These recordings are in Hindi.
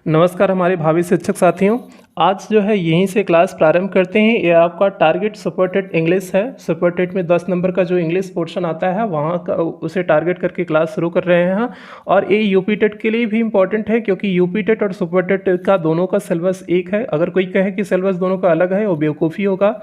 नमस्कार हमारे भावी शिक्षक साथियों। आज जो है यहीं से क्लास प्रारंभ करते हैं। ये आपका टारगेट सुपर-टेट इंग्लिश है। सुपर-टेट में 10 नंबर का जो इंग्लिश पोर्शन आता है वहाँ का उसे टारगेट करके क्लास शुरू कर रहे हैं। और ये यूपी-टेट के लिए भी इम्पॉर्टेंट है क्योंकि यूपी-टेट और सुपर-टेट का दोनों का सिलेबस एक है। अगर कोई कहे कि सिलेबस दोनों का अलग है वो बेवकूफ़ी होगा,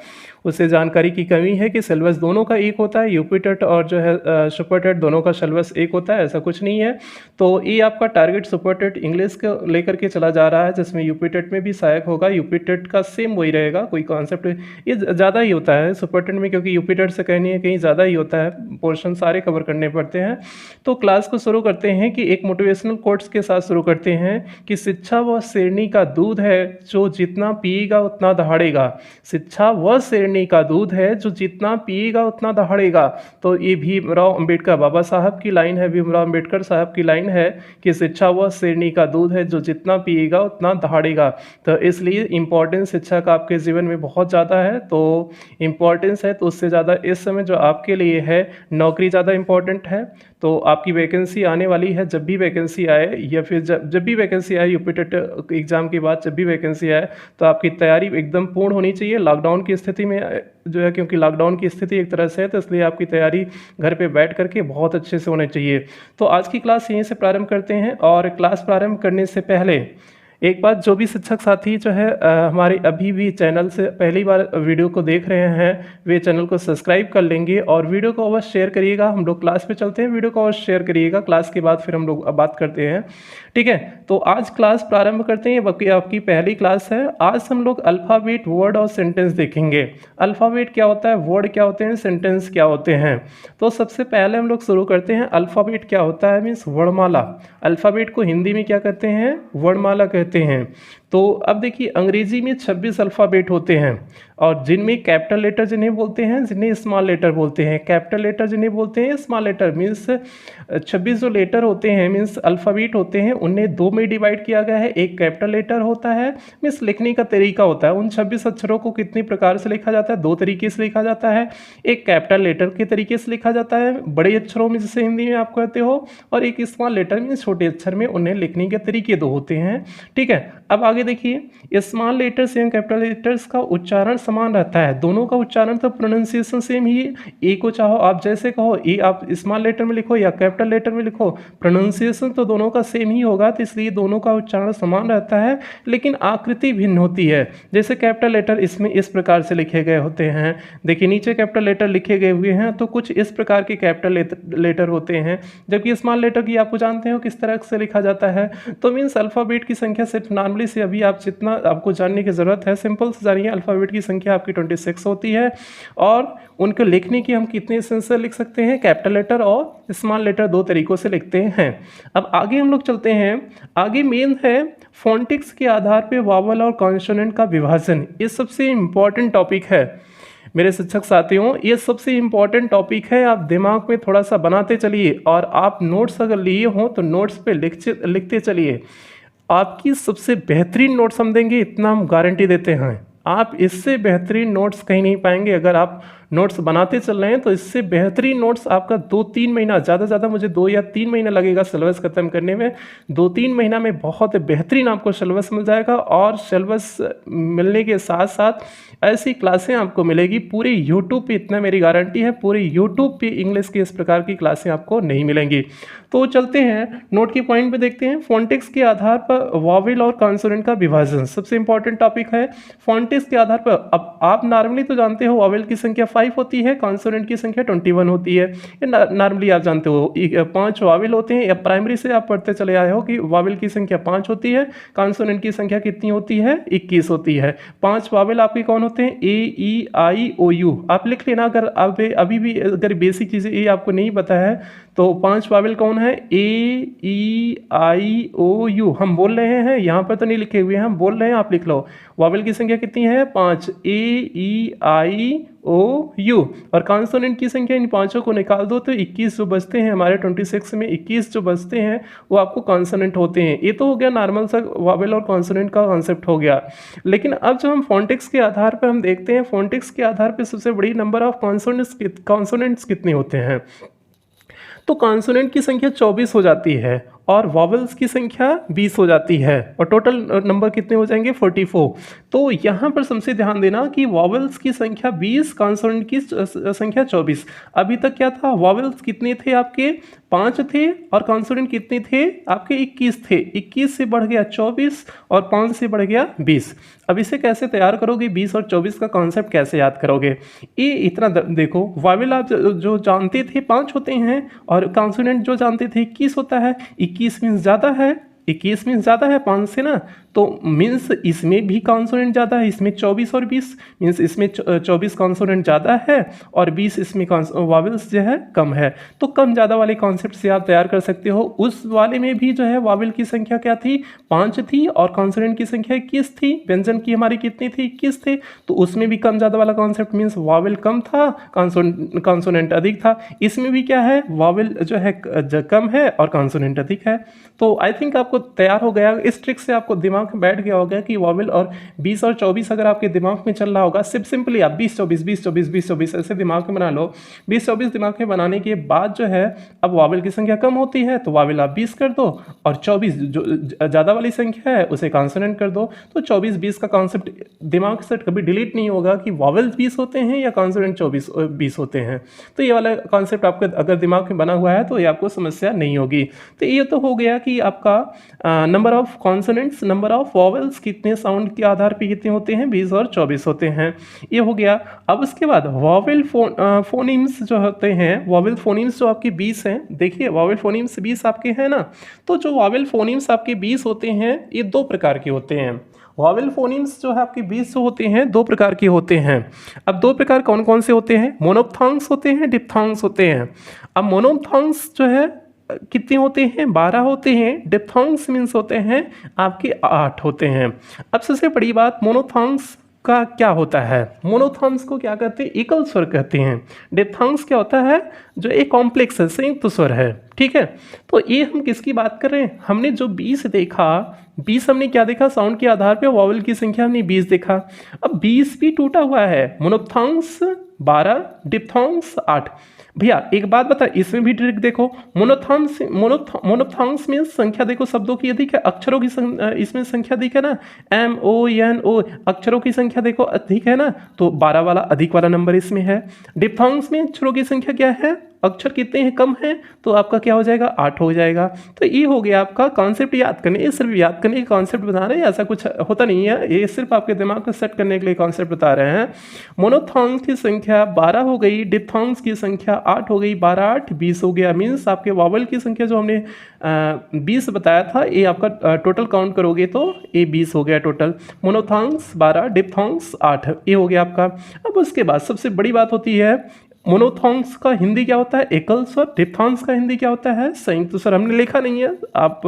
उसे जानकारी की कमी है कि सिलेबस दोनों का एक होता है। यूपी-टेट और जो है सुपर-टेट दोनों का सिलेबस एक होता है, ऐसा कुछ नहीं है। तो ये आपका टारगेट सुपर-टेट इंग्लिश को लेकर के चला जा रहा है, जिसमें यूपी-टेट में भी सहायक होगा। यूपी-टेट का सेम वही रहेगा, कोई कॉन्सेप्ट ये ज़्यादा ही होता है सुपर-टेट में, क्योंकि यूपी-टेट से कहीं ज़्यादा ही होता है, पोर्शन सारे कवर करने पड़ते हैं। तो क्लास को शुरू करते हैं कि एक मोटिवेशनल कोट्स के साथ शुरू करते हैं कि शिक्षा वह शेरनी का दूध है जो जितना पिएगा उतना दहाड़ेगा। शिक्षा वह शेरनी का दूध है जो जितना पिएगा उतना दहाड़ेगा। तो ये भीमराव अंबेडकर बाबा साहब की लाइन है, भीमराव अंबेडकर साहब की लाइन है कि शिक्षा वह शेरनी का दूध है जो जितना पिएगा उतना दहाड़ेगा। तो इसलिए इम्पोर्टेंस शिक्षा का आपके जीवन में बहुत ज़्यादा है। तो इम्पोर्टेंस है तो उससे ज़्यादा इस समय जो आपके लिए है नौकरी ज़्यादा इम्पोर्टेंट है। तो आपकी वैकेंसी आने वाली है, जब भी वैकेंसी आए या फिर जब भी वैकेंसी आए यूपी-टेट एग्ज़ाम के बाद जब भी वैकेंसी आए तो आपकी तैयारी एकदम पूर्ण होनी चाहिए। लॉकडाउन की स्थिति में जो है, क्योंकि लॉकडाउन की स्थिति एक तरह से है तो इसलिए आपकी तैयारी घर पे बैठ करके बहुत अच्छे से होनी चाहिए। तो आज की क्लास यहीं से प्रारंभ करते हैं। और क्लास प्रारंभ करने से पहले एक बात, जो भी शिक्षक साथी जो है हमारे अभी भी चैनल से पहली बार वीडियो को देख रहे हैं वे चैनल को सब्सक्राइब कर लेंगे और वीडियो को अवश्य शेयर करिएगा। हम लोग क्लास पे चलते हैं, वीडियो को अवश्य शेयर करिएगा। क्लास के बाद फिर हम लोग बात करते हैं, ठीक है। तो आज क्लास प्रारंभ करते हैं, बाकी आपकी पहली क्लास है। आज हम लोग अल्फ़ाबेट, वर्ड और सेंटेंस देखेंगे। अल्फ़ाबेट क्या होता है, वर्ड क्या होते हैं, सेंटेंस क्या होते हैं। तो सबसे पहले हम लोग शुरू करते हैं। अल्फ़ाबेट क्या होता है, मीन्स वर्णमाला। अल्फ़ाबेट को हिंदी में क्या कहते हैं, वर्णमाला कहते हैं। तो अब देखिए अंग्रेजी में 26 अल्फ़ाबेट होते हैं और जिनमें कैपिटल लेटर जिन्हें बोलते हैं, जिन्हें स्मॉल लेटर बोलते हैं। कैपिटल लेटर जिन्हें बोलते हैं स्मॉल लेटर, मीन्स 26 जो लेटर होते हैं, मीन्स अल्फ़ाबेट होते हैं, उन्हें दो में डिवाइड किया गया है। एक कैपिटल लेटर होता है, मीन्स लिखने का तरीका होता है। उन 26 अक्षरों को कितने प्रकार से लिखा जाता है, दो तरीके से लिखा जाता है। एक कैपिटल लेटर के तरीके से लिखा जाता है, बड़े अक्षरों में जिसे हिंदी में आप कहते हो, और एक स्मॉल लेटर मीन्स छोटे अक्षर में। उन्हें लिखने के तरीके दो होते हैं, ठीक है। अब आगे देखिए, स्मॉल लेटर्स एवं कैपिटल लेटर्स का उच्चारण समान रहता है। दोनों का उच्चारण तो प्रोनाउंसिएशन सेम ही है। ए को चाहो आप जैसे कहो, ए आप स्मॉल लेटर में लिखो या कैपिटल लेटर में लिखो, प्रोनाउंसिएशन तो दोनों का सेम ही होगा। तो इसलिए दोनों का उच्चारण समान रहता है, लेकिन आकृति भिन्न होती है। जैसे कैपिटल लेटर इसमें इस प्रकार से लिखे गए होते हैं, देखिए नीचे कैपिटल लेटर लिखे गए हुए हैं, तो कुछ इस प्रकार के कैपिटल लेटर होते हैं। जबकि स्मॉल लेटर की आपको जानते हो किस तरह से लिखा जाता है। तो मीन्स अल्फ़ाबेट की संख्या सिर्फ नॉर्मली से अभी आप जितना आपको जानने की ज़रूरत है, सिंपल से जानिए। अल्फ़ाबेट की संख्या आपकी 26 होती है और उनको लिखने की हम कितने सेंस से लिख सकते हैं, कैपिटल लेटर और स्मॉल लेटर दो तरीक़ों से लिखते हैं। अब आगे हम लोग चलते हैं। आगे मेन है फोनेटिक्स के आधार पर वावल और कॉन्सोनेंट का विभाजन। ये सबसे इम्पॉर्टेंट टॉपिक है मेरे शिक्षक साथियों, ये सबसे इम्पॉर्टेंट टॉपिक है। आप दिमाग में थोड़ा सा बनाते चलिए और आप नोट्स अगर लिए हों तो नोट्स पे लिखते चलिए। आपकी सबसे बेहतरीन नोट्स हम देंगे, इतना हम गारंटी देते हैं। आप इससे बेहतरीन नोट्स कहीं नहीं पाएंगे। अगर आप नोट्स बनाते चल रहे हैं तो इससे बेहतरीन नोट्स आपका 2-3 महीना, ज़्यादा से ज़्यादा मुझे 2 या 3 महीना लगेगा सिलेबस ख़त्म करने में। 2-3 महीना में बहुत बेहतरीन आपको सिलेबस मिल जाएगा। और सिलेबस मिलने के साथ साथ ऐसी क्लासें आपको मिलेगी पूरे यूट्यूब पे, इतना मेरी गारंटी है। पूरे यूट्यूब पे इंग्लिश की इस प्रकार की क्लासें आपको नहीं मिलेंगी। तो चलते हैं नोट के पॉइंट पे, देखते हैं। फोनेटिक्स के आधार पर वावेल और कॉन्सोनेंट का विभाजन सबसे इंपॉर्टेंट टॉपिक है। फोनेटिक्स के आधार पर अब आप नॉर्मली तो जानते हो वावेल की संख्या 5 होती है, कॉन्सोनेंट की संख्या 21 होती है। ये नॉर्मली आप जानते हो 5 वावेल होते हैं, या प्राइमरी से आप पढ़ते चले आए हो कि वावेल की संख्या 5 होती है, कॉन्सोनेंट की संख्या कितनी होती है, 21 होती है। 5 वावेल आपके कौन होते हैं, ए ई आई ओ यू। आप लिख लेना, अगर आप अभी भी अगर बेसिक चीज़ें ये आपको नहीं पता है तो 5 वावेल कौन है, ए ई आई ओ यू। हम बोल रहे हैं, यहाँ पर तो नहीं लिखे हुए हैं, हम बोल रहे हैं, आप लिख लो। वावेल की संख्या कितनी है, 5, ए ई आई ओ यू। और कॉन्सोनेंट की संख्या इन पांचों को निकाल दो तो 21 जो बचते हैं हमारे 26 में, 21 जो बचते हैं वो आपको कॉन्सोनेंट होते हैं। ये तो हो गया नॉर्मल सा वावेल और कॉन्सोनेंट का कॉन्सेप्ट हो गया। लेकिन अब जब हम फोनेटिक्स के आधार पर हम देखते हैं, फोनेटिक्स के आधार पर सबसे बड़ी नंबर ऑफ कॉन्सोनेंट्स कितने होते हैं। तो कॉन्सोनेंट की संख्या 24 हो जाती है और वॉवेल्स की संख्या 20 हो जाती है और टोटल नंबर कितने हो जाएंगे 44। तो यहाँ पर सबसे ध्यान देना कि वॉवेल्स की संख्या 20, कॉन्सोनेंट की संख्या 24। अभी तक क्या था, वॉवेल्स कितने थे आपके 5 थे और कॉन्सोनेंट कितने थे आपके 21 थे। 21 से बढ़ गया 24 और 5 से बढ़ गया 20। अब इसे कैसे तैयार करोगे, 20 और 24 का कॉन्सेप्ट कैसे याद करोगे। ये इतना देखो, वॉवेल आप जो जानते थे 5 होते हैं और कॉन्सोनेंट जो जानते थे 21 होता है। 21 मीन्स ज़्यादा है, 21 मीन्स ज़्यादा है 5 से ना, तो मीन्स इसमें भी कॉन्सोनेंट ज़्यादा है, इसमें 24 और 20 मीन्स इसमें 24 कॉन्सोनेंट ज़्यादा है और 20 इसमें वॉवेल्स जो है कम है। तो कम ज़्यादा वाले कॉन्सेप्ट से आप तैयार कर सकते हो। उस वाले में भी जो है वॉवेल की संख्या क्या थी 5 थी और कॉन्सोनेंट की संख्या 21 थी, व्यंजन की हमारी कितनी थी 21 थे। तो उसमें भी कम ज़्यादा वाला कॉन्सेप्ट मीन्स वॉवेल कम था, कॉन्सोनेंट अधिक था। इसमें भी क्या है, वॉवेल जो है कम है और कॉन्सोनेंट अधिक है। तो आई थिंक आपको तैयार हो गया, इस ट्रिक से आपको दिमाग में बैठ गया होगा कि वॉवेल और 20 और 24 अगर आपके दिमाग में चल रहा होगा, सिंपली आप 20-24 20-24 20-24 ऐसे दिमाग में बना लो। 20-24 दिमाग में बनाने के बाद जो है अब वॉवेल की संख्या कम होती है तो वॉवेल आप 20 कर दो और 24 जो ज़्यादा वाली संख्या है उसे कॉन्सोनेंट कर दो। तो 24-20 का कॉन्सेप्ट दिमाग से कभी डिलीट नहीं होगा कि वॉवेल 20 होते हैं या कॉन्सोनेंट 20 होते हैं। तो ये वाला कॉन्सेप्ट आपके अगर दिमाग में बना हुआ है तो ये आपको समस्या नहीं होगी। तो ये तो हो गया कि आपका number of consonants, number of vowels कितने साउंड के आधार पे कितने होते हैं 20 और 24 होते हैं, ये हो गया। अब उसके बाद वॉवेल फोनीम्स जो होते हैं, वॉवेल फोनीम्स जो आपके 20 हैं, देखिए वॉवेल फोनीम्स 20 आपके हैं ना। तो जो वॉवेल फोनीम्स आपके 20 होते हैं ये 2 प्रकार के होते हैं। वॉवेल फोनीम्स जो है आपके 20 होते हैं 2 प्रकार के होते हैं। अब 2 प्रकार कौन कौन से होते हैं, मोनोप्थॉन्ग्स होते हैं, डिप्थॉन्ग्स होते हैं। अब मोनोप्थॉन्ग्स जो है कितने होते हैं 12 होते हैं, डिप्थॉन्ग्स मीन्स होते हैं आपके 8 होते हैं। अब सबसे बड़ी बात, मोनोथॉन्ग्स का क्या होता है, मोनोथॉन्ग्स को क्या कहते हैं, एकल स्वर कहते हैं। डिप्थॉन्ग्स क्या होता है, जो एक कॉम्प्लेक्स है, संयुक्त स्वर है, ठीक है। तो ये हम किसकी बात कर रहे हैं, हमने जो 20 देखा, 20 हमने क्या देखा, साउंड के आधार पे वॉवेल की संख्या हमने 20 देखा। अब 20 भी टूटा हुआ है, मोनोप्थॉन्ग्स 12, डिप्थॉन्ग्स 8। भैया एक बात बता, इसमें भी ट्रिक देखो, मोनोप्थॉन्ग्स में संख्या देखो शब्दों की अधिक है, अक्षरों की इसमें संख्या अधिक है ना, MONO अक्षरों की संख्या देखो अधिक है ना, तो 12 वाला अधिक वाला नंबर इसमें है। डिप्थॉन्ग्स में अक्षरों की संख्या क्या है, अक्षर कितने हैं कम है, तो आपका क्या हो जाएगा 8 हो जाएगा। तो ये हो गया आपका कॉन्सेप्ट याद करने, ये सिर्फ याद करने के कॉन्सेप्ट बता रहे हैं, ऐसा कुछ होता नहीं है, ये सिर्फ आपके दिमाग को सेट करने के लिए कॉन्सेप्ट बता रहे हैं। मोनोथॉन्ग्स की संख्या 12 हो गई, डिप्थॉन्ग्स की संख्या 8 हो गई, 12 8 20 हो गया। मीन्स आपके वॉवेल की संख्या जो हमने 20 बताया था, ये आपका टोटल काउंट करोगे तो ये 20 हो गया टोटल। मोनोथॉन्ग्स 12, डिप्थॉन्ग्स 8, ये हो गया आपका। अब उसके बाद सबसे बड़ी बात होती है, मोनोथॉन्ग्स का हिंदी क्या होता है, एकल स्वर। डिप्थॉन्ग्स का हिंदी क्या होता है, संयुक्त स्वर। हमने लिखा नहीं है, आप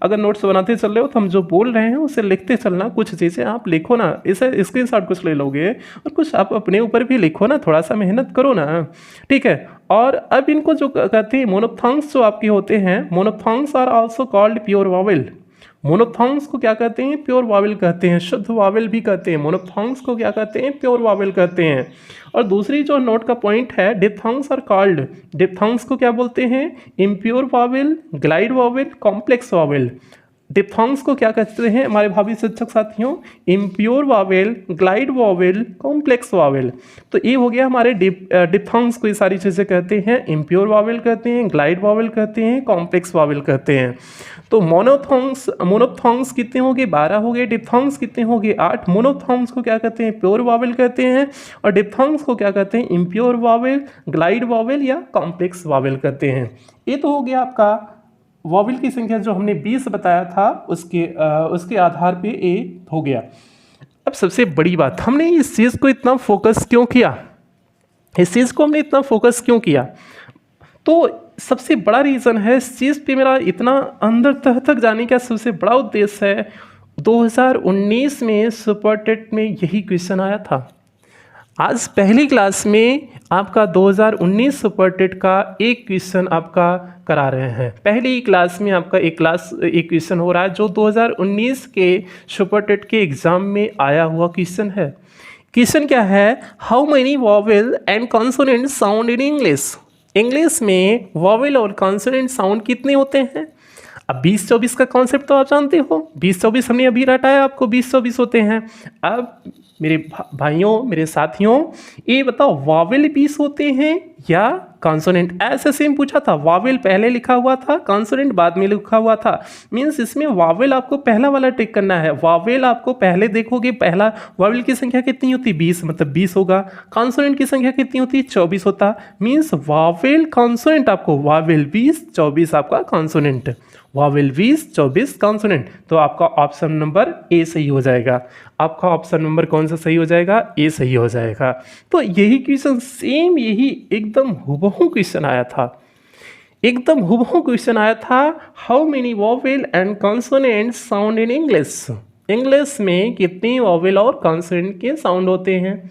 अगर नोट्स बनाते चल रहे हो तो हम जो बोल रहे हैं उसे लिखते चलना, कुछ चीज़ें आप लिखो ना, इसे स्क्रीनशॉट कुछ ले लोगे और कुछ आप अपने ऊपर भी लिखो ना, थोड़ा सा मेहनत करो ना, ठीक है। और अब इनको जो कहते हैं मोनोथॉन्ग्स जो आपके होते हैं, monophthongs are also called pure vowel. Monophthongs को क्या कहते हैं, प्योर वॉवेल कहते हैं, शुद्ध वॉवेल भी कहते हैं। मोनोथॉन्ग्स को क्या कहते हैं, प्योर वॉवेल कहते हैं। और दूसरी जो नोट का पॉइंट है, डिप्थॉन्ग्स आर कॉल्ड, डिप्थॉन्ग्स को क्या बोलते हैं, impure vowel, glide vowel, complex vowel. Diphthongs को क्या कहते हैं हमारे भावी शिक्षक साथियों, impure vowel, glide vowel, complex vowel. तो ये हो गया हमारे डिप्थॉन्ग्स को, ये सारी चीज़ें कहते हैं, इम्प्योर वॉवेल कहते हैं, ग्लाइड वॉवेल कहते हैं, कॉम्प्लेक्स वॉवेल कहते हैं। तो मोनोथॉन्ग्स कितने हो गए, 12 हो गए। डिप्थॉन्ग्स कितने हो गए, 8। मोनोथॉन्ग्स को क्या कहते हैं, प्योर वॉवेल कहते हैं, और डिप्थॉन्ग्स को क्या कहते हैं, इम्प्योर वॉवेल, ग्लाइड वॉवेल या कॉम्प्लेक्स वॉवेल कहते हैं। ये तो हो गया आपका वॉवेल की संख्या जो हमने 20 बताया था, उसके आधार पे ये हो गया। अब सबसे बड़ी बात, हमने इस चीज़ को इतना फोकस क्यों किया, इस चीज़ को हमने इतना फोकस क्यों किया, तो सबसे बड़ा रीज़न है, इस चीज़ पे मेरा इतना अंदर तह तक जाने का सबसे बड़ा उद्देश्य है, 2019 में सुपर टेट में यही क्वेश्चन आया था। आज पहली क्लास में आपका 2019 सुपर टेट का एक क्वेश्चन आपका करा रहे हैं। पहली क्लास में आपका एक क्वेश्चन हो रहा है जो 2019 के सुपर टेट के एग्ज़ाम में आया हुआ क्वेश्चन है। क्वेश्चन क्या है, how many vowel and consonant sound in English. English में वॉवेल और कॉन्सोनेंट साउंड कितने होते हैं। अब 20-24 का कॉन्सेप्ट तो आप जानते हो, 20-24 हमने अभी रटाया, आपको 20-24 होते हैं। अब मेरे भाइयों, मेरे साथियों, ये बताओ वावेल 20 होते हैं या कॉन्सोनेंट? ऐसे सेम पूछा था, वावेल पहले लिखा हुआ था, कॉन्सोनेंट बाद में लिखा हुआ था। मीन्स इसमें वावेल आपको पहला वाला टिक करना है। वावेल आपको पहले देखोगे, पहला वावेल की संख्या कितनी होती? 20, मतलब 20 होगा। कॉन्सोनेंट की संख्या कितनी होती? 24 होता। मीन्स वावेल कॉन्सोनेंट आपको वावेल 20, 24 आपका कॉन्सोनेंट। Wavell 20, 24 consonant. तो आपका ऑप्शन नंबर ए सही हो जाएगा। आपका ऑप्शन नंबर कौन सा सही हो जाएगा? ए सही हो जाएगा। तो यही क्वेश्चन सेम, यही एकदम हुबहू क्वेश्चन आया था, एकदम हुबहू क्वेश्चन आया था। How many vowel and consonant sound in English? English में कितने वॉवेल और कॉन्सोनेंट के साउंड होते हैं?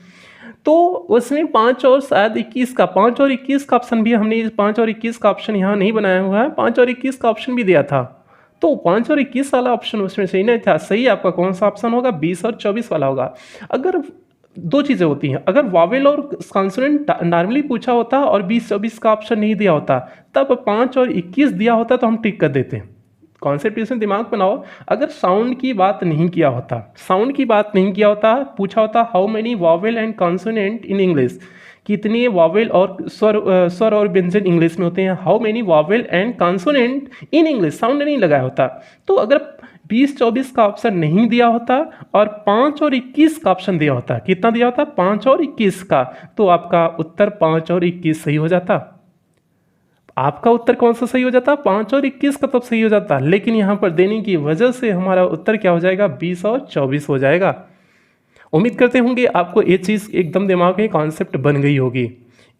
तो उसमें 5 और शायद 21 का, 5 और 21 का ऑप्शन भी हमने, 5 और 21 का ऑप्शन यहाँ नहीं बनाया हुआ है, 5 और 21 का ऑप्शन भी दिया था। तो 5 और 21 वाला ऑप्शन उसमें सही नहीं था। सही आपका कौन सा ऑप्शन होगा? 20 और 24 वाला होगा। अगर दो चीज़ें होती हैं, अगर वावेल और कॉन्सोनेंट नॉर्मली पूछा होता और 20-24 का ऑप्शन नहीं दिया होता, तब 5 और 21 दिया होता तो हम टिक कर देते हैं। कॉन्सेप्ट इसमें दिमाग बनाओ। अगर साउंड की बात नहीं किया होता, साउंड की बात नहीं किया होता, पूछा होता how many vowel and consonant in English, कितने वॉवेल और स्वर और व्यंजन इंग्लिश में होते हैं। How many vowel and consonant in English, sound नहीं लगाया होता। तो अगर 20-24 का ऑप्शन नहीं दिया होता और 5 और 21 का ऑप्शन दिया होता, कितना दिया होता? 5 और 21 का, तो आपका उत्तर 5 और 21 सही हो जाता। आपका उत्तर कौन सा सही हो जाता? 5 और 21 का तब सही हो जाता। लेकिन यहाँ पर देने की वजह से हमारा उत्तर क्या हो जाएगा? 20 और 24 हो जाएगा। उम्मीद करते होंगे आपको ये चीज़ एकदम दिमाग में कॉन्सेप्ट बन गई होगी।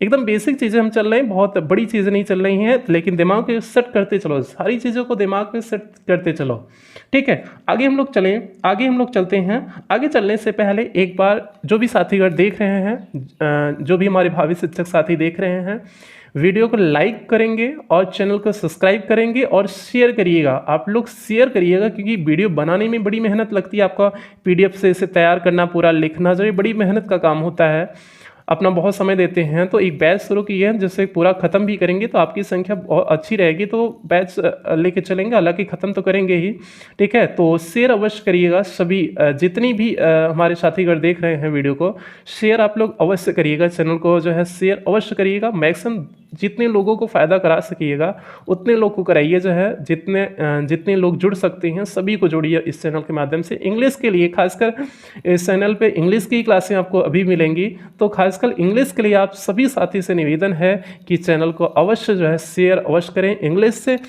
एकदम बेसिक चीज़ें हम चल रहे हैं, बहुत बड़ी चीज़ें नहीं चल रही हैं, लेकिन दिमाग में सेट करते चलो, सारी चीज़ों को दिमाग में सेट करते चलो। ठीक है, आगे हम लोग चलें, आगे हम लोग चलते हैं। आगे चलने से पहले एक बार जो भी साथीगण देख रहे हैं, जो भी हमारे भावी शिक्षक साथी देख रहे हैं, वीडियो को लाइक करेंगे और चैनल को सब्सक्राइब करेंगे और शेयर करिएगा। आप लोग शेयर करिएगा, क्योंकि वीडियो बनाने में बड़ी मेहनत लगती है। आपका पीडीएफ से इसे तैयार करना, पूरा लिखना, जो ये बड़ी मेहनत का काम होता है, अपना बहुत समय देते हैं। तो एक बैच शुरू की है जिससे पूरा ख़त्म भी करेंगे, तो आपकी संख्या बहुत अच्छी रहेगी, तो बैच लेके चलेंगे, हालांकि ख़त्म तो करेंगे ही। ठीक है, तो शेयर अवश्य करिएगा। सभी जितनी भी हमारे साथीगण देख रहे हैं वीडियो को, शेयर आप लोग अवश्य करिएगा। चैनल को जो है शेयर अवश्य करिएगा। मैक्सिमम जितने लोगों को फ़ायदा करा सकिएगा उतने लोग को कराइए। जो है जितने लोग जुड़ सकते हैं सभी को जोड़िए इस चैनल के माध्यम से। इंग्लिश के लिए खासकर इस चैनल पे इंग्लिश की क्लासें आपको अभी मिलेंगी, तो खासकर इंग्लिश के लिए आप सभी साथी से निवेदन है कि चैनल को अवश्य जो है शेयर अवश्य करें इंग्लिश से।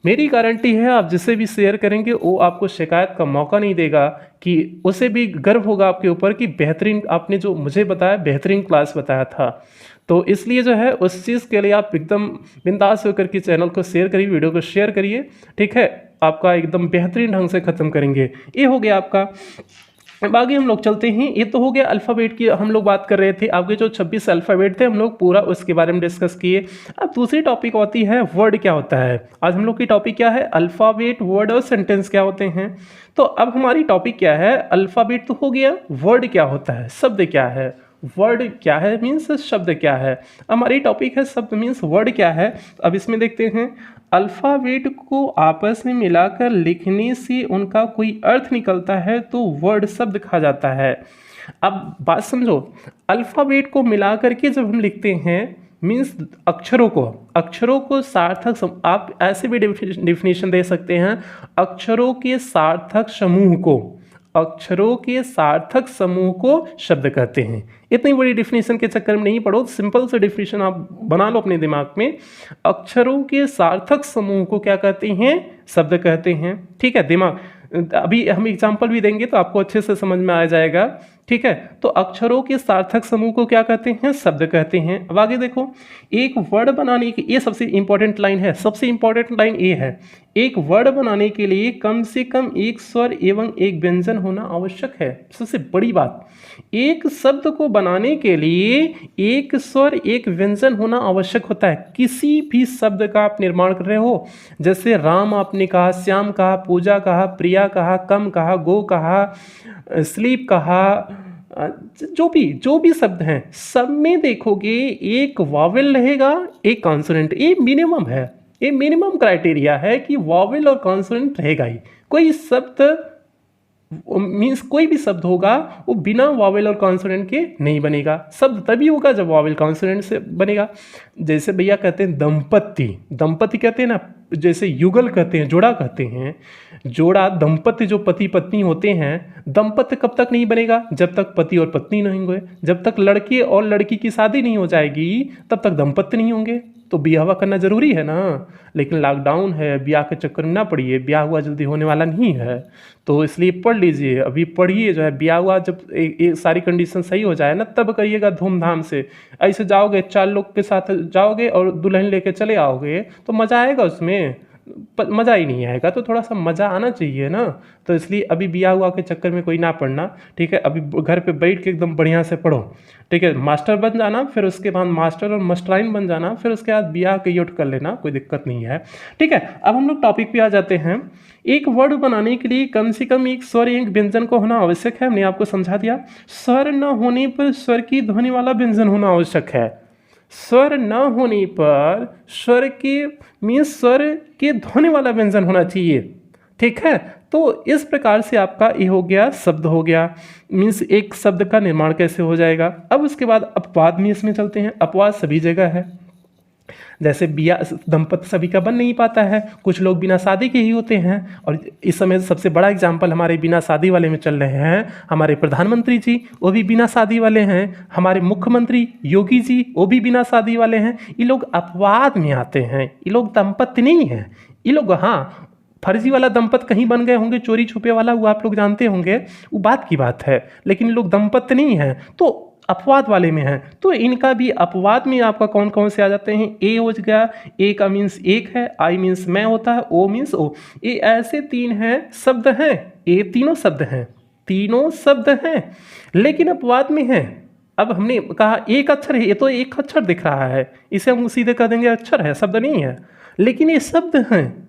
मेरी गारंटी है, आप जिसे भी शेयर करेंगे वो आपको शिकायत का मौका नहीं देगा, कि उसे भी गर्व होगा आपके ऊपर कि बेहतरीन आपने जो मुझे बताया, बेहतरीन क्लास बताया था। तो इसलिए जो है उस चीज़ के लिए आप एकदम बिंदास होकर के चैनल को शेयर करिए, वीडियो को शेयर करिए। ठीक है, आपका एकदम बेहतरीन ढंग से ख़त्म करेंगे। ये हो गया आपका। अब आगे हम लोग चलते हैं। ये तो हो गया अल्फ़ाबेट की हम लोग बात कर रहे थे। आपके जो 26 अल्फ़ाबेट थे हम लोग पूरा उसके बारे में डिस्कस किए। अब दूसरी टॉपिक आती है वर्ड क्या होता है। आज हम लोग की टॉपिक क्या है? अल्फ़ाबेट, वर्ड और सेंटेंस क्या होते हैं। तो अब हमारी टॉपिक क्या है? अल्फ़ाबेट तो हो गया, वर्ड क्या होता है, शब्द क्या है। वर्ड क्या है मीन्स शब्द क्या है। हमारी टॉपिक है शब्द मीन्स वर्ड क्या है। अब इसमें देखते हैं, अल्फ़ाबेट को आपस में मिलाकर लिखने से उनका कोई अर्थ निकलता है तो वर्ड शब्द कहा जाता है। अब बात समझो, अल्फ़ाबेट को मिलाकर के जब हम लिखते हैं मीन्स अक्षरों को सार्थक, आप ऐसे भी डिफिनेशन दे सकते हैं, अक्षरों के सार्थक समूह को, अक्षरों के सार्थक समूह को शब्द कहते हैं। इतनी बड़ी डिफिनेशन के चक्कर में नहीं पड़ो, सिंपल से डिफिनेशन आप बना लो अपने दिमाग में। अक्षरों के सार्थक समूह को क्या कहते हैं? शब्द कहते हैं। ठीक है, दिमाग अभी हम एग्जाम्पल भी देंगे तो आपको अच्छे से समझ में आ जाएगा। ठीक है, तो अक्षरों के सार्थक समूह को क्या कहते हैं? शब्द कहते हैं। अब आगे देखो, एक वर्ड बनाने की, ये सबसे इंपॉर्टेंट लाइन है, सबसे इंपॉर्टेंट लाइन ये है, एक वर्ड बनाने के लिए कम से कम एक स्वर एवं एक व्यंजन होना आवश्यक है। सबसे बड़ी बात, एक शब्द को बनाने के लिए एक स्वर एक व्यंजन होना आवश्यक होता है। किसी भी शब्द का आप निर्माण कर रहे हो, जैसे राम आपने कहा, श्याम कहा, पूजा कहा, प्रिया कहा, कम कहा, गो कहा, स्लीप कहा, जो भी शब्द हैं सब में देखोगे एक वावेल रहेगा, एक कॉन्सोनेंट, ये मिनिमम है। ये मिनिमम क्राइटेरिया है कि वॉवेल और कॉन्सोनेंट रहेगा ही। कोई शब्द मीन्स कोई भी शब्द होगा वो बिना वॉवेल और कॉन्सोनेंट के नहीं बनेगा। शब्द तभी होगा जब वॉवेल कॉन्सोनेंट से बनेगा। जैसे भैया कहते हैं दंपति, दंपति कहते हैं ना, जैसे युगल कहते हैं, जोड़ा कहते हैं, जोड़ा दंपति जो पति पत्नी होते हैं, दंपत्य कब तक नहीं बनेगा? जब तक पति और पत्नी नहीं होंगे। जब तक लड़के और लड़की की शादी नहीं हो जाएगी तब तक दंपत्य नहीं होंगे। तो ब्याह करना जरूरी है ना, लेकिन लॉकडाउन है, ब्याह के चक्कर में ना पड़िए, ब्याह हुआ जल्दी होने वाला नहीं है। तो इसलिए पढ़ लीजिए, अभी पढ़िए, जो है ब्याह हुआ जब एक सारी कंडीशन सही हो जाए ना तब करिएगा धूमधाम से। ऐसे जाओगे 4 लोग के साथ जाओगे और दुल्हन लेके चले आओगे तो मज़ा आएगा उसमें? मज़ा ही नहीं आएगा। तो थोड़ा सा मज़ा आना चाहिए ना। तो इसलिए अभी ब्याह हुआ के चक्कर में कोई ना पढ़ना, ठीक है। अभी घर पे बैठ के एकदम बढ़िया से पढ़ो, ठीक है। मास्टर बन जाना, फिर उसके बाद मास्टर और मास्टराइन बन जाना, फिर उसके बाद ब्याह के योट कर लेना, कोई दिक्कत नहीं है, ठीक है। अब हम लोग टॉपिक पे आ जाते हैं। एक वर्ड बनाने के लिए कम से कम एक स्वर एक व्यंजन को होना आवश्यक है। हमने आपको समझा दिया। स्वर न होने पर स्वर की ध्वनि वाला व्यंजन होना आवश्यक है। स्वर न होने पर स्वर के ध्वनि वाला व्यंजन होना चाहिए, ठीक है। तो इस प्रकार से आपका ये हो गया, शब्द हो गया, मीन्स एक शब्द का निर्माण कैसे हो जाएगा। अब उसके बाद अपवाद में इसमें चलते हैं। अपवाद सभी जगह है। जैसे बिया दंपत्ति सभी का बन नहीं पाता है, कुछ लोग बिना शादी के ही होते हैं। और इस समय सबसे बड़ा एग्जाम्पल हमारे बिना शादी वाले में चल रहे हैं। हमारे प्रधानमंत्री जी वो भी बिना शादी वाले हैं, हमारे मुख्यमंत्री योगी जी वो भी बिना शादी वाले हैं। ये लोग अपवाद में आते हैं, ये लोग दंपत्ति नहीं हैं। ये लोग हाँ फर्जी वाला दंपत्ति कहीं बन गए होंगे, चोरी छुपे वाला, वो आप लोग जानते होंगे, वो बात की बात है, लेकिन ये लोग दंपत्ति नहीं हैं। तो अपवाद वाले में है। तो इनका भी अपवाद में आपका कौन कौन से आ जाते हैं? ए हो गया, ए का मीन्स एक है, आई मीन्स मैं होता है, ओ मीन्स ओ। ये ऐसे 3 हैं शब्द हैं, ये तीनों शब्द हैं, तीनों शब्द हैं, लेकिन अपवाद में है। अब हमने कहा एक अक्षर है, ये तो एक अक्षर दिख रहा है, इसे हम सीधे कह देंगे अक्षर है, शब्द नहीं है, लेकिन ये शब्द हैं।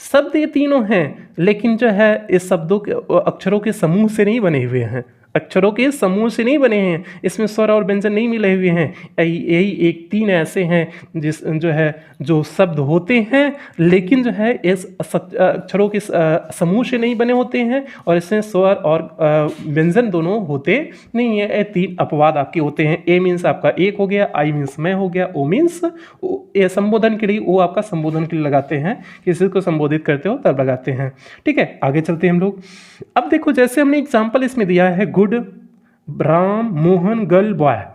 शब्द ये तीनों हैं, लेकिन जो है इस शब्दों के अक्षरों के समूह से नहीं बने हुए हैं, अक्षरों के समूह से नहीं बने हैं, इसमें स्वर और व्यंजन नहीं मिले हुए हैं। यही एक 3 ऐसे हैं जिस जो शब्द होते हैं, लेकिन जो है इस अक्षरों के समूह से नहीं बने होते हैं, और इसमें स्वर और व्यंजन दोनों होते नहीं है। ये 3 अपवाद आपके होते हैं। ए मीन्स आपका एक हो गया, आई मीन्स मैं हो गया, ओ मीन्स ये संबोधन के लिए, वो आपका संबोधन के लिए लगाते हैं, किसी को संबोधित करते हो तब लगाते हैं, ठीक है। आगे चलते हैं हम लोग। अब देखो जैसे हमने एग्जाम्पल इसमें दिया है, good, Ram, Mohan, girl, boy.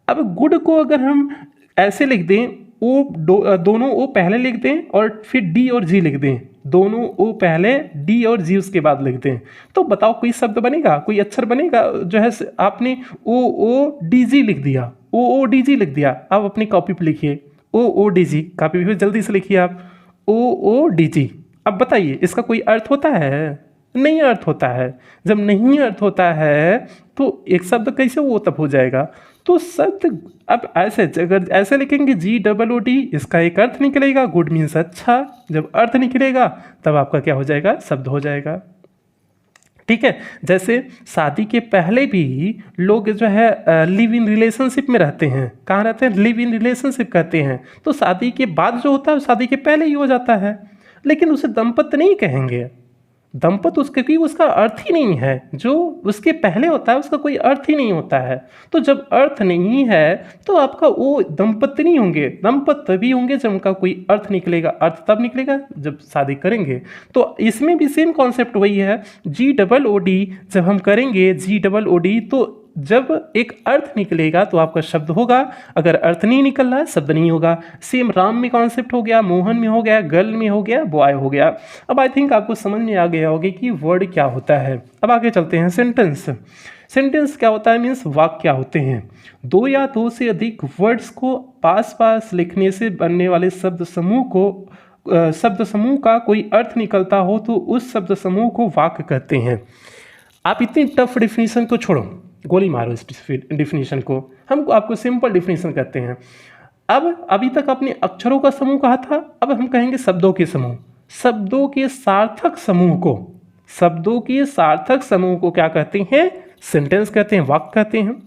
अब गुड को अगर हम ऐसे लिख दें, दोनों ओ पहले लिख दें और फिर डी और जी लिख दें, दोनों ओ पहले डी और जी उसके बाद लिख दें, तो बताओ कोई शब्द बनेगा, कोई अक्षर बनेगा? जो है आपने ओ डी जी लिख दिया, ओ डी जी लिख दिया। अब अपनी कॉपी पे लिखिए ओ डी जी, कॉपी पे जल्दी से लिखिए आप ओ डी जी। अब बताइए इसका कोई अर्थ होता है? नहीं अर्थ होता है। जब नहीं अर्थ होता है तो एक शब्द कैसे वो तब हो जाएगा? तो शब्द अब ऐसे अगर ऐसे लिखेंगे GOOD, इसका एक अर्थ निकलेगा, गुड मीन्स अच्छा। जब अर्थ निकलेगा तब आपका क्या हो जाएगा? शब्द हो जाएगा, ठीक है। जैसे शादी के पहले भी लोग जो है लिव इन रिलेशनशिप में रहते हैं। कहाँ रहते हैं? लिव इन रिलेशनशिप कहते हैं। तो शादी के बाद जो होता है शादी के पहले ही हो जाता है, लेकिन उसे दंपत्ति नहीं कहेंगे। दंपत्ति क्योंकि उसका अर्थ ही नहीं है, जो उसके पहले होता है उसका कोई अर्थ ही नहीं होता है। तो जब अर्थ नहीं है तो आपका वो दंपत्ति नहीं होंगे। दंपत्ति तभी होंगे जब उनका कोई अर्थ निकलेगा। अर्थ तब निकलेगा जब शादी करेंगे। तो इसमें भी सेम कॉन्सेप्ट वही है, GOOD जब हम करेंगे GOOD, तो जब एक अर्थ निकलेगा तो आपका शब्द होगा, अगर अर्थ नहीं निकल रहा है शब्द नहीं होगा। सेम राम में कॉन्सेप्ट हो गया, मोहन में हो गया, गर्ल में हो गया, बॉय हो गया। अब आई थिंक आपको समझ में आ गया होगा कि वर्ड क्या होता है। अब आगे चलते हैं सेंटेंस। सेंटेंस क्या होता है? मीन्स वाक्य क्या होते हैं? 2 या 2 से अधिक वर्ड्स को पास पास लिखने से बनने वाले शब्द समूह का कोई अर्थ निकलता हो तो उस शब्द समूह को वाक्य कहते हैं। आप इतनी टफ डिफिनीशन को छोड़ो, गोली मारो इस डिफिनीशन को, हम आपको सिंपल डिफिनीशन कहते हैं। अब अभी तक आपने अक्षरों का समूह कहा था, अब हम कहेंगे शब्दों के समूह। शब्दों के सार्थक समूह को क्या कहते हैं? सेंटेंस कहते हैं, वाक्य कहते हैं।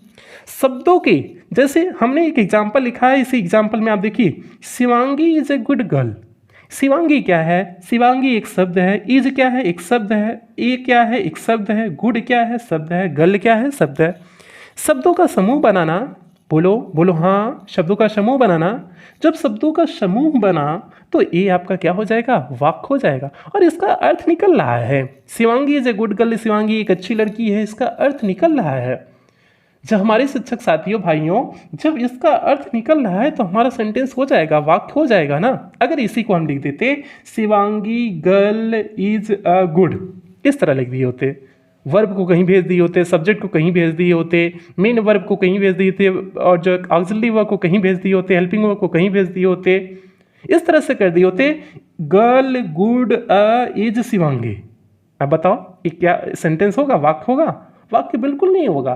शब्दों के, जैसे हमने एक एग्जाम्पल लिखा है, इसी एग्जाम्पल में आप देखिए, Shivangi is a good girl. Shivangi क्या है? शिवांगी एक शब्द है। इज क्या है? एक शब्द है। ए क्या है? एक शब्द है। गुड क्या है? शब्द है। गर्ल क्या है? शब्द है। शब्दों का समूह बनाना, बोलो बोलो हाँ, शब्दों का समूह बनाना। जब शब्दों का समूह बना तो ये आपका क्या हो जाएगा? वाक्य हो जाएगा। और इसका अर्थ निकल रहा है, Shivangi is a good girl, Shivangi एक अच्छी लड़की है, इसका अर्थ निकल रहा है। जब हमारे शिक्षक साथियों भाइयों, जब इसका अर्थ निकल रहा है तो हमारा सेंटेंस हो जाएगा, वाक्य हो जाएगा ना। अगर इसी को हम लिख देते, Shivangi girl is a good, इस तरह लिख दिए होते, वर्ब को कहीं भेज दिए होते, सब्जेक्ट को कहीं भेज दिए होते, मेन वर्ब को कहीं भेज दिए थे, और जो ऑक्सिलरी वर्ब को कहीं भेज दिए होते, हेल्पिंग वर्ब को कहीं भेज दिए होते, इस तरह से कर दिए होते, गर्ल गुड इज शिवांगी। अब बताओ ये क्या सेंटेंस होगा? वाक्य होगा? वाक्य बिल्कुल नहीं होगा।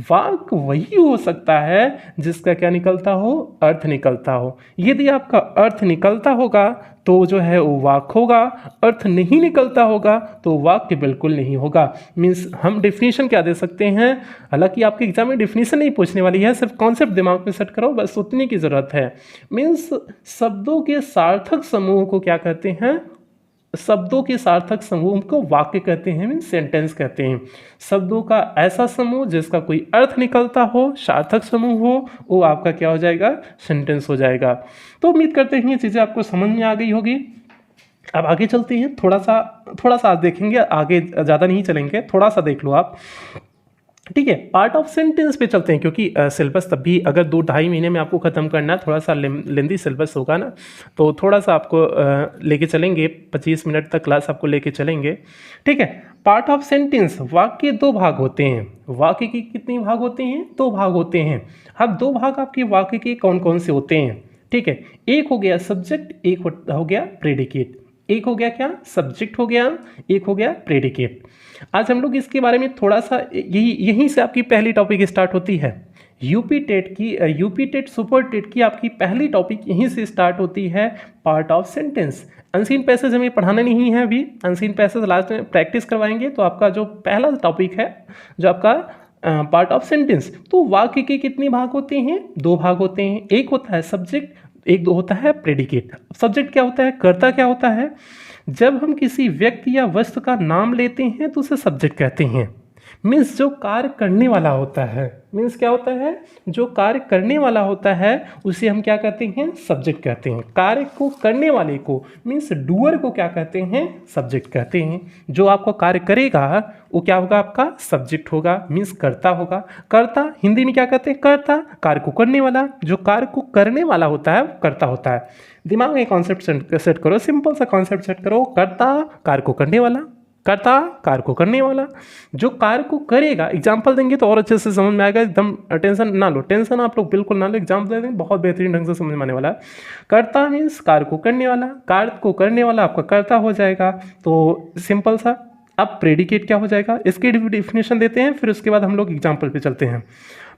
वाक्य वही हो सकता है जिसका क्या निकलता हो? अर्थ निकलता हो। यदि आपका अर्थ निकलता होगा तो जो है वो वाक्य होगा, अर्थ नहीं निकलता होगा तो वाक्य बिल्कुल नहीं होगा। मीन्स हम डेफिनेशन क्या दे सकते हैं? हालांकि आपके एग्जाम में डेफिनेशन नहीं पूछने वाली है, सिर्फ कॉन्सेप्ट दिमाग में सेट करो, बस उतनी की ज़रूरत है। मीन्स शब्दों के सार्थक समूह को क्या कहते हैं? शब्दों के सार्थक समूह को वाक्य कहते हैं, मीन्स सेंटेंस कहते हैं। शब्दों का ऐसा समूह जिसका कोई अर्थ निकलता हो, सार्थक समूह हो, वो आपका क्या हो जाएगा? सेंटेंस हो जाएगा। तो उम्मीद करते हैं ये चीज़ें आपको समझ में आ गई होगी। अब आगे चलते हैं, थोड़ा सा आज देखेंगे, आगे ज़्यादा नहीं चलेंगे, थोड़ा सा देख लो आप। ठीक है, पार्ट ऑफ सेंटेंस पे चलते हैं, क्योंकि सिलेबस तब भी अगर 2-2.5 महीने में आपको ख़त्म करना है, थोड़ा सा लेंदी सिलेबस होगा ना, तो थोड़ा सा आपको लेके चलेंगे, 25 मिनट तक क्लास आपको लेके चलेंगे। ठीक है, पार्ट ऑफ सेंटेंस, वाक्य के 2 भाग होते हैं। वाक्य के कितने भाग होते हैं? 2 भाग होते हैं। अब 2 भाग आपके वाक्य के कौन कौन से होते हैं? ठीक है, एक हो गया सब्जेक्ट, एक हो गया प्रेडिकेट। एक हो गया क्या? सब्जेक्ट हो गया, एक हो गया प्रेडिकेट। आज हम लोग इसके बारे में थोड़ा सा, यहीं से आपकी पहली टॉपिक स्टार्ट होती है। यूपी टेट सुपर टेट की आपकी पहली टॉपिक यहीं से स्टार्ट होती है, part of sentence. Unseen passage हमें पढ़ाना नहीं है अभी, अनसीन पैसेज लास्ट में प्रैक्टिस करवाएंगे। तो आपका जो पहला टॉपिक है, जो आपका पार्ट ऑफ सेंटेंस, तो वाक्य के कितने भाग होते हैं? 2 भाग होते हैं। एक होता है सब्जेक्ट, एक दो होता है प्रेडिकेट। सब्जेक्ट क्या होता है? कर्ता क्या होता है? जब हम किसी व्यक्ति या वस्तु का नाम लेते हैं तो उसे सब्जेक्ट कहते हैं। मीन्स जो कार्य करने वाला होता है, मीन्स क्या होता है? जो कार्य करने वाला होता है उसे हम क्या कहते हैं? सब्जेक्ट कहते हैं। कार्य को करने वाले को, मीन्स डूअर को क्या कहते हैं? सब्जेक्ट कहते हैं। जो आपको कार्य करेगा वो क्या होगा? आपका सब्जेक्ट होगा, मीन्स कर्ता होगा। कर्ता हिंदी में क्या कहते हैं? कर्ता, कार्य को करने वाला। जो कार्य को करने वाला होता है वो कर्ता होता है। दिमाग में कॉन्सेप्ट सेट करो, सिंपल सा कॉन्सेप्ट सेट करो। कर्ता कार्य को करने वाला, कर्ता कार्य को करने वाला। जो कार्य को करेगा, एग्जाम्पल देंगे तो और अच्छे से समझ में आएगा। एकदम टेंशन ना लो, टेंशन आप लोग बिल्कुल ना लो, एग्जाम्पल दे देंगे, बहुत बेहतरीन ढंग से समझ में आने वाला है। कर्ता मीन्स कार्य को करने वाला, कार्य को करने वाला आपका कर्ता हो जाएगा। तो सिंपल सा। अब प्रेडिकेट क्या हो जाएगा? इसकी डिफिनेशन देते हैं, फिर उसके बाद हम लोग एग्जाम्पल पे चलते हैं।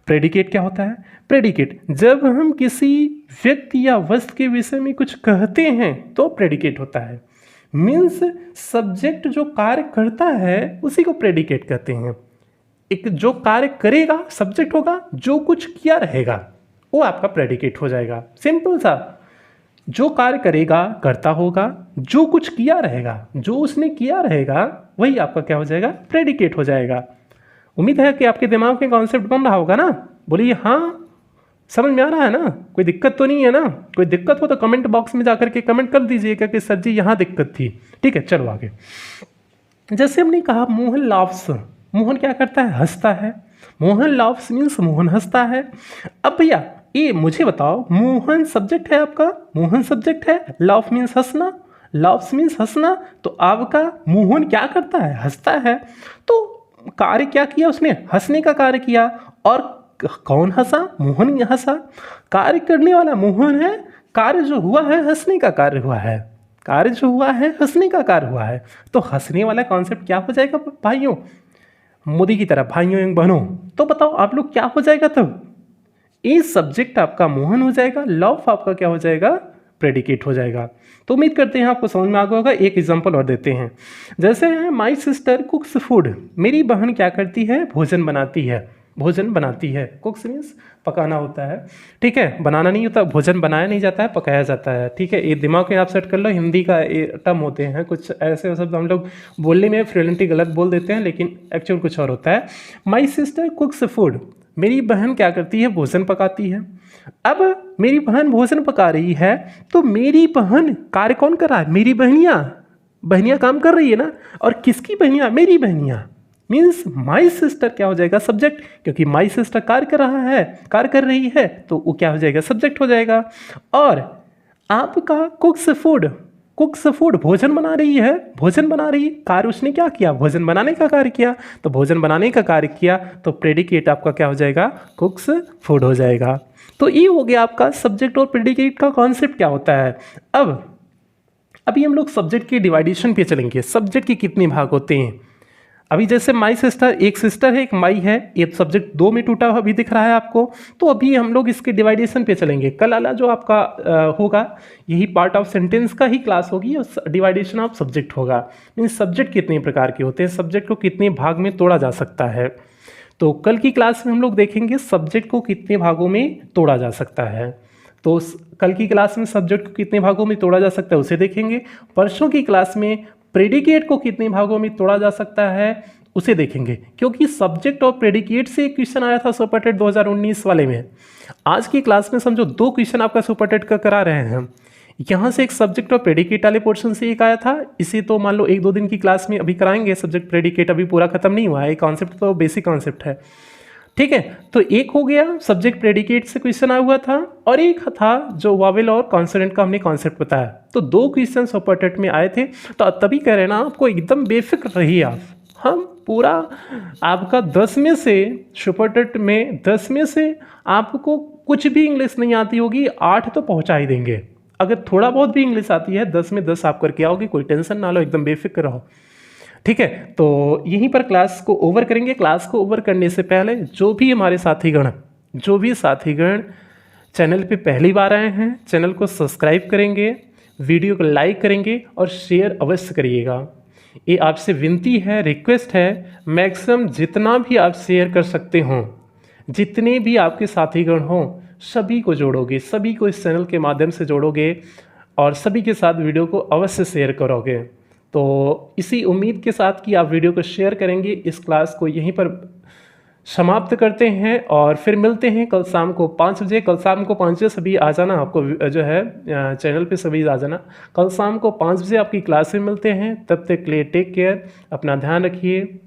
प्रेडिकेट क्या होता है? प्रेडिकेट जब हम किसी व्यक्ति या वस्तु के विषय में कुछ कहते हैं तो प्रेडिकेट होता है। मीन्स सब्जेक्ट जो कार्य करता है उसी को प्रेडिकेट कहते हैं। एक जो कार्य करेगा सब्जेक्ट होगा, जो कुछ किया रहेगा वो आपका प्रेडिकेट हो जाएगा। सिंपल सा। जो कार्य करेगा कर्ता होगा, जो कुछ किया रहेगा, जो उसने किया रहेगा, वही आपका क्या हो जाएगा? प्रेडिकेट हो जाएगा। उम्मीद है कि आपके दिमाग में कॉन्सेप्ट बन रहा होगा ना? बोलिए हाँ, समझ में आ रहा है ना? कोई दिक्कत तो नहीं है ना? कोई दिक्कत हो तो कमेंट बॉक्स में जाकर के कमेंट कर दीजिएगा कि सर जी यहाँ दिक्कत थी। ठीक है, चलो आगे। जैसे हमने कहा मोहन लाफ्स, मोहन क्या करता है? हंसता है। मोहन लाफ्स मीन्स मोहन हंसता है। अब भैया ये मुझे बताओ, मोहन सब्जेक्ट है आपका, मोहन सब्जेक्ट है, लाफ मीन्स हंसना, लाफ्स मीन्स हंसना, तो आपका मोहन क्या करता है? हंसता है। तो कार्य क्या किया उसने? हंसने का कार्य किया। और कौन हंसा? मोहन ही हंसा। कार्य करने वाला मोहन है, कार्य जो हुआ है हंसने का कार्य हुआ है, कार्य जो हुआ है हंसने का कार्य हुआ है। तो हंसने वाला कॉन्सेप्ट क्या हो जाएगा भाइयों? मोदी की तरह भाइयों एवं बहनों। तो बताओ आप लोग क्या हो जाएगा तब? ये सब्जेक्ट आपका मोहन हो जाएगा, लव आपका क्या हो जाएगा? प्रेडिकेट हो जाएगा। तो उम्मीद करते हैं आपको समझ में आ गया होगा। एक एग्जांपल और देते हैं। जैसे है माई सिस्टर कुक्स फूड, मेरी बहन क्या करती है? भोजन बनाती है। भोजन बनाती है। कुक्स मीन्स पकाना होता है, ठीक है, बनाना नहीं होता, भोजन बनाया नहीं जाता है, पकाया जाता है, ठीक है। ये दिमाग में आप सेट कर लो, हिंदी का ये टर्म होते हैं कुछ ऐसे शब्द हम लोग बोलने में फ्लुएंटली गलत बोल देते हैं, लेकिन एक्चुअल कुछ और होता है। माई सिस्टर कुक्स फूड, मेरी बहन क्या करती है, भोजन पकाती है। अब मेरी बहन भोजन पका रही है तो मेरी बहन कार्य कौन कर रहा है, मेरी बहनियाँ काम कर रही है ना, और किसकी बहनियाँ, मेरी बहनियाँ, मीन्स माई सिस्टर क्या हो जाएगा, सब्जेक्ट, क्योंकि माई सिस्टर कार्य कर रही है तो वो क्या हो जाएगा, सब्जेक्ट हो जाएगा। और आपका कुक्स फूड भोजन बना रही, कार्य उसने क्या किया, भोजन बनाने का कार्य किया, तो भोजन बनाने का कार्य किया तो प्रेडिकेट आपका क्या हो जाएगा, कुक्स फूड हो जाएगा। तो ये हो गया आपका सब्जेक्ट और प्रेडिकेट का कॉन्सेप्ट क्या होता है। अभी हम लोग सब्जेक्ट के डिवाइडेशन पे चलेंगे, सब्जेक्ट के कितने भाग होते हैं। अभी जैसे माई सिस्टर, एक सिस्टर है एक माई है, ये सब्जेक्ट दो में टूटा हुआ अभी दिख रहा है आपको, तो अभी हम लोग इसके डिवाइडेशन पे चलेंगे। कल वाला जो आपका होगा यही पार्ट ऑफ सेंटेंस का ही क्लास होगी और डिवाइडेशन ऑफ सब्जेक्ट होगा। मीन्स सब्जेक्ट कितने प्रकार के होते हैं, सब्जेक्ट को कितने भाग में तोड़ा जा सकता है। तो कल की क्लास में हम लोग देखेंगे सब्जेक्ट को कितने भागों में तोड़ा जा सकता है। तो कल की क्लास में सब्जेक्ट को कितने भागों में तोड़ा जा सकता है उसे देखेंगे। परसों की क्लास में प्रेडिकेट को कितने भागों में तोड़ा जा सकता है उसे देखेंगे, क्योंकि सब्जेक्ट और प्रेडिकेट से एक क्वेश्चन आया था सुपर टेट 2019 वाले में। आज की क्लास में समझो दो क्वेश्चन आपका सुपर टेट का करा रहे हैं। यहाँ से एक सब्जेक्ट और प्रेडिकेट वाले पोर्शन से एक आया था, इसे तो मान लो एक दो दिन की क्लास में अभी कराएंगे। सब्जेक्ट प्रेडिकेट अभी पूरा खत्म नहीं हुआ है, कॉन्सेप्ट तो बेसिक कॉन्सेप्ट है, ठीक है। तो एक हो गया सब्जेक्ट प्रेडिकेट से क्वेश्चन आया हुआ था, और एक था जो वावेल और कॉन्सोनेंट का हमने कॉन्सेप्ट बताया। तो दो क्वेश्चन सुपर टेट में आए थे, तो तभी कह रहे हैं ना आपको एकदम बेफिक्र रहिए आप। हम पूरा आपका 10 में से सुपर टेट में 10 में से आपको कुछ भी इंग्लिश नहीं आती होगी 8 तो पहुंचा ही देंगे। अगर थोड़ा बहुत भी इंग्लिश आती है 10 में 10 आप करके आओगे, कोई टेंशन ना लो, एकदम बेफिक्र रहो, ठीक है। तो यहीं पर क्लास को ओवर करेंगे। क्लास को ओवर करने से पहले जो भी हमारे साथीगण चैनल पे पहली बार आए हैं, चैनल को सब्सक्राइब करेंगे, वीडियो को लाइक करेंगे और शेयर अवश्य करिएगा। ये आपसे विनती है, रिक्वेस्ट है, मैक्सिमम जितना भी आप शेयर कर सकते हो, जितने भी आपके साथीगण हों सभी को जोड़ोगे, सभी को इस चैनल के माध्यम से जोड़ोगे और सभी के साथ वीडियो को अवश्य शेयर करोगे। तो इसी उम्मीद के साथ कि आप वीडियो को शेयर करेंगे, इस क्लास को यहीं पर समाप्त करते हैं और फिर मिलते हैं कल शाम को 5 बजे। कल शाम को 5 बजे सभी आ जाना, आपको जो है चैनल पे सभी आ जाना। कल शाम को 5 बजे आपकी क्लास में मिलते हैं। तब तक के लिए टेक केयर, अपना ध्यान रखिए।